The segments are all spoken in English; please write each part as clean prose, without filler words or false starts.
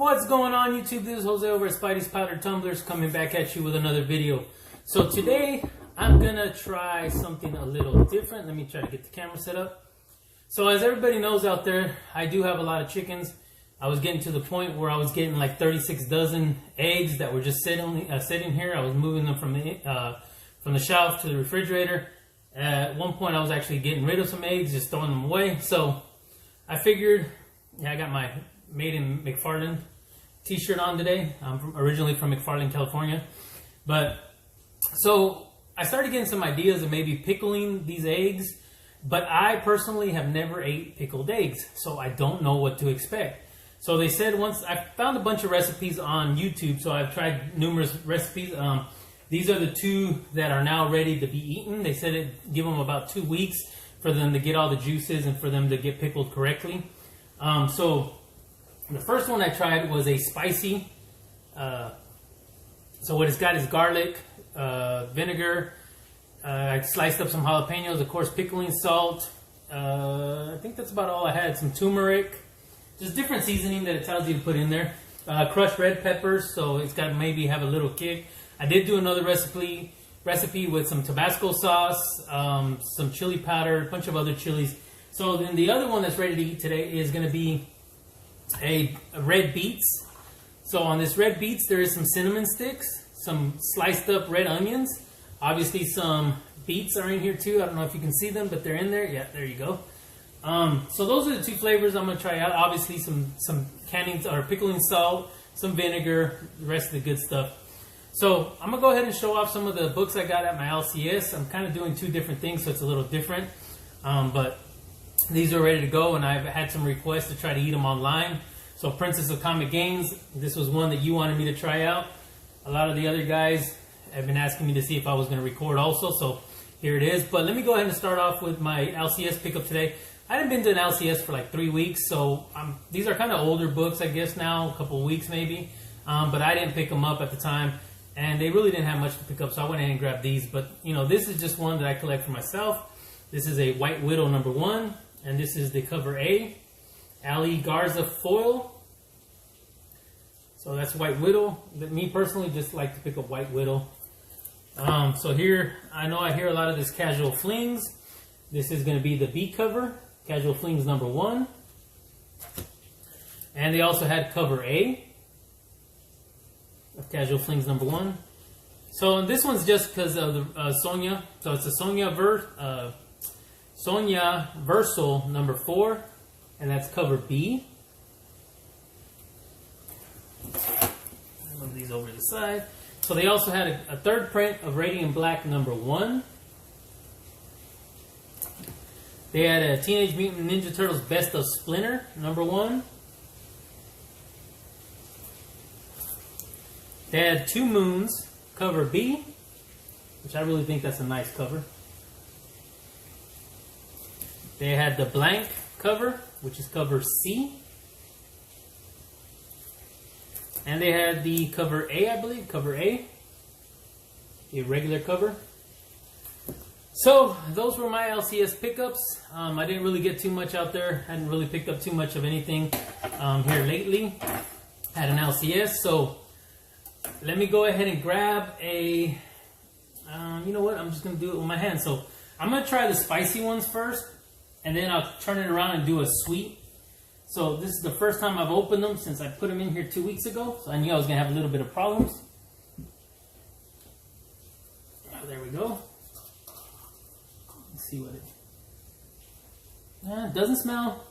What's going on YouTube? This is Jose over at Spidey's Powdered Tumblers coming back at you with another video. So today I'm gonna try something a little different. Let me try to get the camera set up. So as everybody knows out there, I do have a lot of chickens. I was getting to the point where I was getting like 36 dozen eggs that were just sitting here. I was moving them from the shelf to the refrigerator. At one point I was actually getting rid of some eggs, just throwing them away. So I figured, yeah, I got my Made in McFarland t-shirt on today. I'm originally from McFarland, California. So I started getting some ideas of maybe pickling these eggs, but I personally have never ate pickled eggs, so I don't know what to expect. So they said once, I found a bunch of recipes on YouTube, so I've tried numerous recipes. These are the two that are now ready to be eaten. They said it give them about 2 weeks for them to get all the juices and for them to get pickled correctly. So the first one I tried was a spicy. So what it's got is garlic, vinegar. I sliced up some jalapenos, of course, pickling salt. I think that's about all I had. Some turmeric, just different seasoning that it tells you to put in there. Crushed red peppers, so it's got to maybe have a little kick. I did do another recipe with some Tabasco sauce, some chili powder, a bunch of other chilies. So then the other one that's ready to eat today is going to be a red beets. So on this red beets there is some cinnamon sticks, some sliced up red onions, obviously some beets are in here too. I don't know if you can see them, but they're in there. Yeah, there you go. So those are the two flavors I'm going to try out. Obviously some canning or pickling salt, some vinegar, the rest of the good stuff. So I'm going to go ahead and show off some of the books I got at my LCS. I'm kind of doing two different things, so it's a little different. But these are ready to go, and I've had some requests to try to eat them online. So Princess of Comic Games, this was one that you wanted me to try out. A lot of the other guys have been asking me to see if I was going to record also, so here it is. But let me go ahead and start off with my LCS pickup today. I haven't been to an LCS for like 3 weeks, so these are kind of older books, I guess now, a couple of weeks maybe. But I didn't pick them up at the time, and they really didn't have much to pick up, so I went ahead and grabbed these. But, you know, this is just one that I collect for myself. This is a White Widow #1. And this is the cover A, Ali Garza foil. So that's White Widow. But me personally just like to pick up White Widow. So here, I know I hear a lot of this Casual Flings. This is going to be the B cover, Casual Flings #1. And they also had cover A of Casual Flings #1. So this one's just because of the Sonia. So it's a Sonia Versal #4, and that's cover B. I move these over to the side. So they also had a third print of Radiant Black #1. They had a Teenage Mutant Ninja Turtles Best of Splinter #1. They had Two Moons cover B, which I really think that's a nice cover. They had the blank cover, which is cover C. And they had the cover A, I believe, cover A. The regular cover. So, those were my LCS pickups. I didn't really get too much out there. Hadn't really picked up too much of anything here lately at an LCS. So, let me go ahead and grab a... you know what? I'm just going to do it with my hands. So, I'm going to try the spicy ones first. And then I'll turn it around and do a sweet. So this is the first time I've opened them since I put them in here 2 weeks ago. So I knew I was going to have a little bit of problems. Oh, there we go. Let's see what it... doesn't smell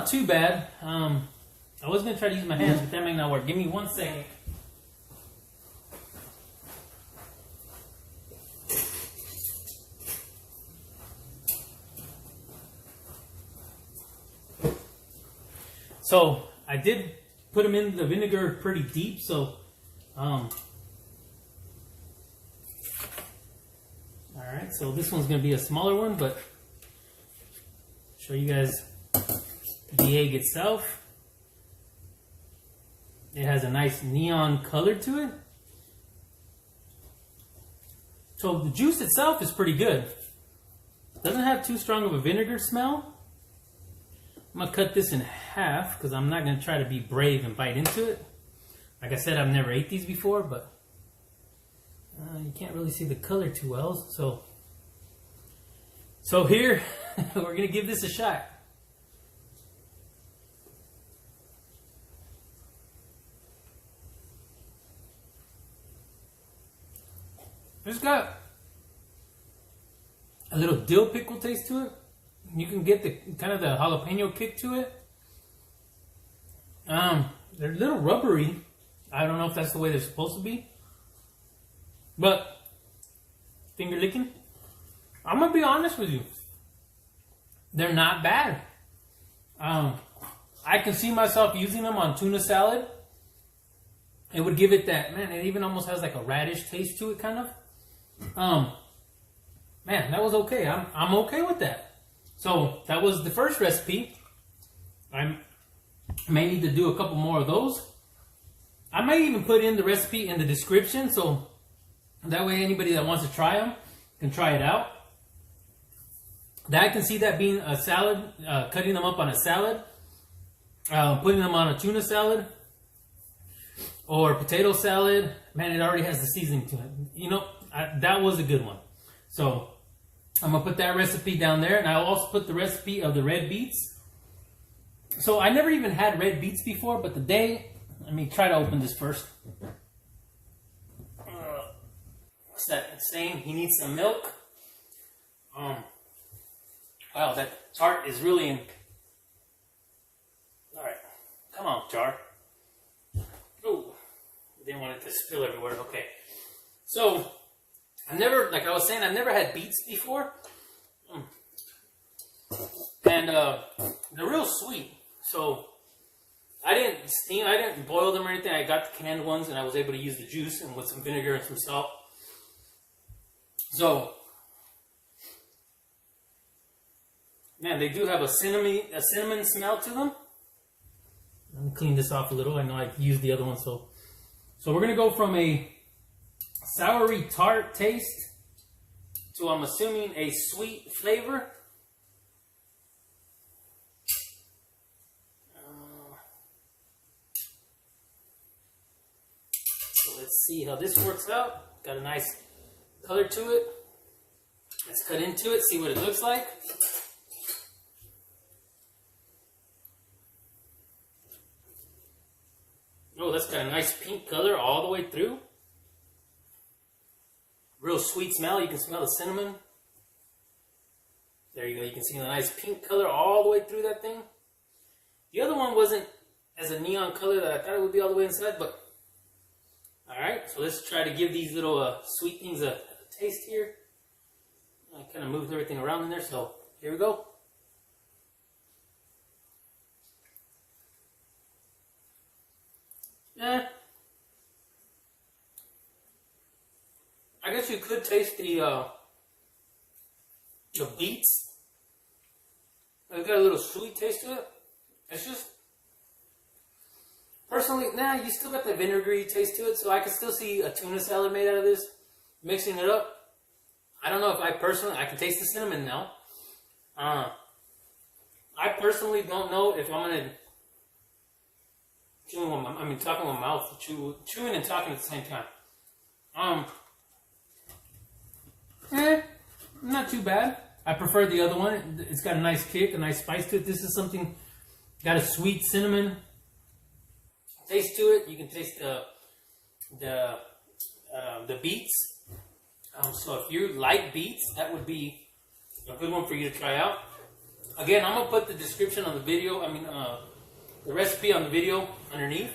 too bad. I was going to try to use my hands, but that might not work. Give me 1 second. So I did put them in the vinegar pretty deep, so all right, so this one's going to be a smaller one, but show you guys the egg itself. It has a nice neon color to it. So the juice itself is pretty good. Doesn't have too strong of a vinegar smell. I'm gonna cut this in half because I'm not gonna try to be brave and bite into it. Like I said, I've never ate these before, but you can't really see the color too well. So here, we're gonna give this a shot. It's got a little dill pickle taste to it. You can get the kind of the jalapeno kick to it. They're a little rubbery. I don't know if that's the way they're supposed to be. But finger licking. I'm gonna be honest with you. They're not bad. I can see myself using them on tuna salad. It would give it that, man, it even almost has like a radish taste to it, kind of. Man, that was okay. I'm okay with that. So that was the first recipe. I may need to do a couple more of those. I might even put in the recipe in the description, so that way anybody that wants to try them can try it out. I can see that being a salad, cutting them up on a salad, putting them on a tuna salad, or potato salad. Man, it already has the seasoning to it. You know, that was a good one. So I'm going to put that recipe down there, and I'll also put the recipe of the red beets. So I never even had red beets before, but let me try to open this first. What's that saying? He needs some milk. Wow, that tart is really in. All right, come on, jar. Oh, didn't want it to spill everywhere. Okay, so like I was saying, I've never had beets before, and they're real sweet. So I didn't boil them or anything. I got the canned ones, and I was able to use the juice and with some vinegar and some salt. So, man, they do have a cinnamon smell to them. Let me clean this off a little. I know I used the other one, so we're gonna go from a soury tart taste to, I'm assuming, a sweet flavor. So let's see how this works out. Got a nice color to it. Let's cut into it, see what it looks like. Oh, that's got a nice pink color all the way through. Real sweet smell. You can smell the cinnamon. There you go. You can see the nice pink color all the way through that thing. The other one wasn't as a neon color that I thought it would be all the way inside, but alright, so let's try to give these little sweet things a taste here. I kind of moved everything around in there, so here we go. I guess you could taste the beets. It's got a little sweet taste to it. It's just, personally, you still got the vinegary taste to it, so I can still see a tuna salad made out of this. Mixing it up. I don't know if I can taste the cinnamon now. I personally don't know if I'm going to talking with my mouth, chewing and talking at the same time. Not too bad. I prefer the other one. It's got a nice kick, a nice spice to it. This is something, got a sweet cinnamon taste to it. You can taste the beets. So if you like beets, that would be a good one for you to try out. Again, I'm gonna put the description on the video. The recipe on the video underneath.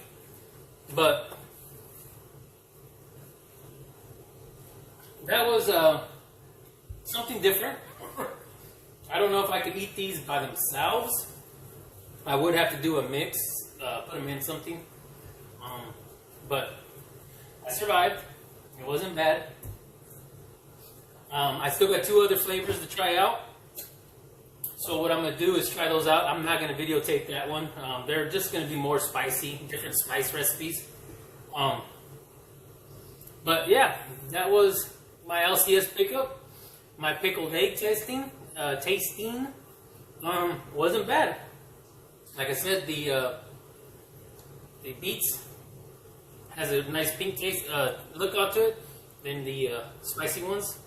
But that was something different. I don't know if I could eat these by themselves. I would have to do a mix, put them in something. But I survived. It wasn't bad. I still got 2 other flavors to try out. So what I'm going to do is try those out. I'm not going to videotape that one. They're just going to be more spicy, different spice recipes. But yeah, that was my LCS pickup. My pickled egg tasting. Wasn't bad. Like I said, the beets has a nice pink taste look out to it. Then the spicy ones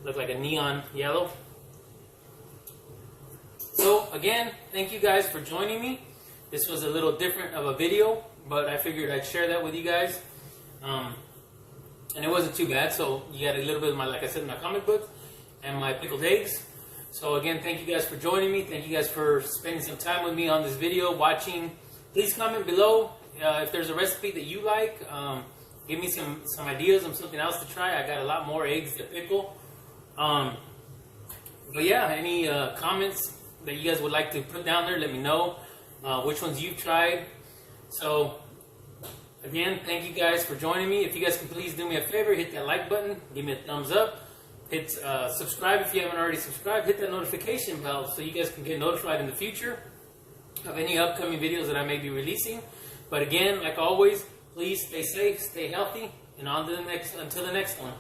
look like a neon yellow. So again, thank you guys for joining me. This was a little different of a video, but I figured I'd share that with you guys. And it wasn't too bad. So you got a little bit of my, like I said, my comic book and my pickled eggs. So again, thank you guys for joining me. Thank you guys for spending some time with me on this video, watching. Please comment below if there's a recipe that you like. Give me some ideas on something else to try. I got a lot more eggs to pickle. But yeah, any comments that you guys would like to put down there, let me know which ones you've tried. So again, thank you guys for joining me. If you guys can please do me a favor, hit that like button, give me a thumbs up, hit subscribe if you haven't already subscribed, hit that notification bell so you guys can get notified in the future of any upcoming videos that I may be releasing. But again, like always, please stay safe, stay healthy, and until the next one.